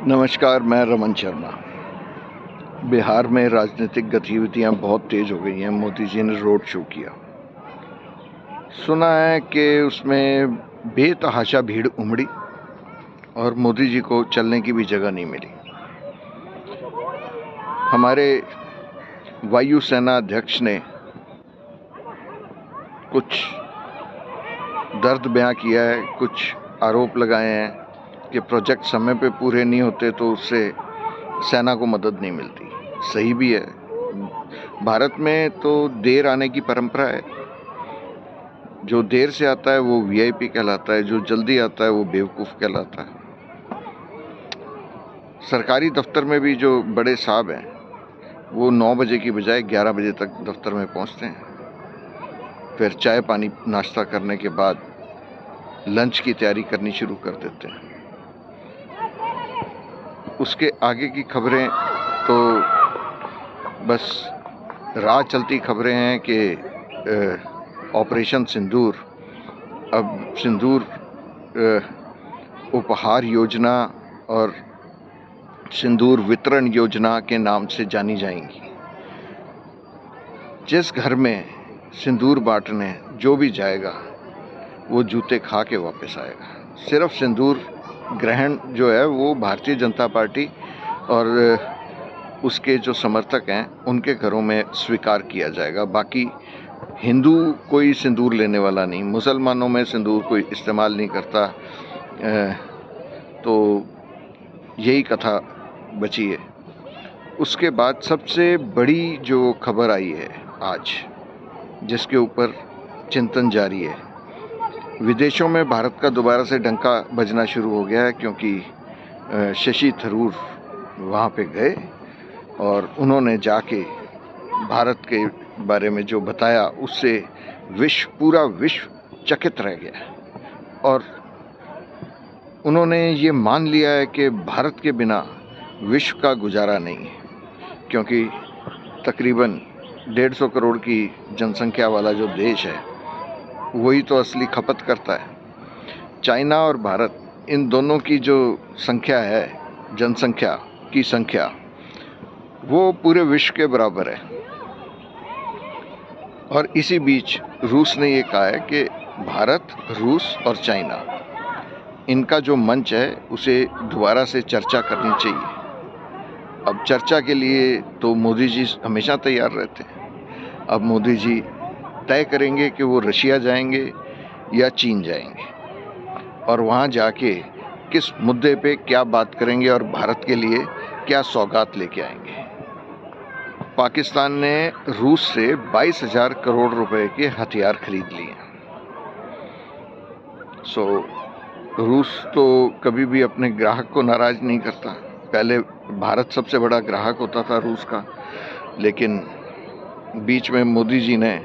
नमस्कार, मैं रमन शर्मा। बिहार में राजनीतिक गतिविधियां बहुत तेज़ हो गई हैं। मोदी जी ने रोड शो किया। सुना है कि उसमें बेतहाशा भीड़ उमड़ी और मोदी जी को चलने की भी जगह नहीं मिली। हमारे वायुसेना अध्यक्ष ने कुछ दर्द बयां किया है, कुछ आरोप लगाए हैं कि प्रोजेक्ट समय पे पूरे नहीं होते तो उससे सेना को मदद नहीं मिलती। सही भी है। भारत में तो देर आने की परंपरा है। जो देर से आता है वो वीआईपी कहलाता है, जो जल्दी आता है वो बेवकूफ़ कहलाता है। सरकारी दफ्तर में भी जो बड़े साहब हैं वो 9 बजे की बजाय 11 बजे तक दफ्तर में पहुंचते हैं। फिर चाय पानी नाश्ता करने के बाद लंच की तैयारी करनी शुरू कर देते हैं। उसके आगे की खबरें तो बस राह चलती खबरें हैं कि ऑपरेशन सिंदूर, अब सिंदूर उपहार योजना और सिंदूर वितरण योजना के नाम से जानी जाएंगी। जिस घर में सिंदूर बांटने जो भी जाएगा वो जूते खा के वापस आएगा। सिर्फ सिंदूर ग्रहण जो है वो भारतीय जनता पार्टी और उसके जो समर्थक हैं उनके घरों में स्वीकार किया जाएगा। बाकी हिंदू कोई सिंदूर लेने वाला नहीं, मुसलमानों में सिंदूर कोई इस्तेमाल नहीं करता। तो यही कथा बची है। उसके बाद सबसे बड़ी जो खबर आई है आज, जिसके ऊपर चिंतन जारी है, विदेशों में भारत का दोबारा से डंका बजना शुरू हो गया है, क्योंकि शशि थरूर वहाँ पे गए और उन्होंने जाके भारत के बारे में जो बताया उससे पूरा विश्व चकित रह गया। और उन्होंने ये मान लिया है कि भारत के बिना विश्व का गुजारा नहीं है, क्योंकि तकरीबन 150 करोड़ की जनसंख्या वाला जो देश है वही तो असली खपत करता है। चाइना और भारत, इन दोनों की जो संख्या है, जनसंख्या की संख्या, वो पूरे विश्व के बराबर है। और इसी बीच रूस ने ये कहा है कि भारत, रूस और चाइना, इनका जो मंच है उसे दोबारा से चर्चा करनी चाहिए। अब चर्चा के लिए तो मोदी जी हमेशा तैयार रहते हैं। अब मोदी जी तय करेंगे कि वो रशिया जाएंगे या चीन जाएंगे और वहाँ जाके किस मुद्दे पे क्या बात करेंगे और भारत के लिए क्या सौगात लेके आएंगे। पाकिस्तान ने रूस से 22,000 करोड़ रुपए के हथियार खरीद लिए। रूस तो कभी भी अपने ग्राहक को नाराज नहीं करता। पहले भारत सबसे बड़ा ग्राहक होता था रूस का, लेकिन बीच में मोदी जी ने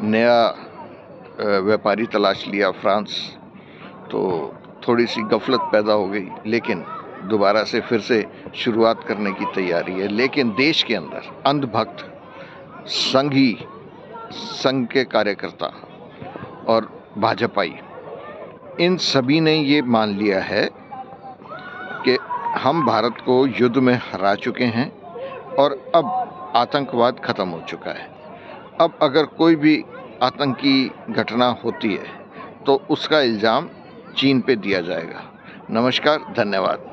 नया व्यापारी तलाश लिया, फ्रांस, तो थोड़ी सी गफलत पैदा हो गई। लेकिन दोबारा से फिर से शुरुआत करने की तैयारी है। लेकिन देश के अंदर अंधभक्त, संघ के कार्यकर्ता और भाजपाई, इन सभी ने ये मान लिया है कि हम भारत को युद्ध में हरा चुके हैं और अब आतंकवाद खत्म हो चुका है। अब अगर कोई भी आतंकी घटना होती है तो उसका इल्ज़ाम चीन पे दिया जाएगा। नमस्कार, धन्यवाद।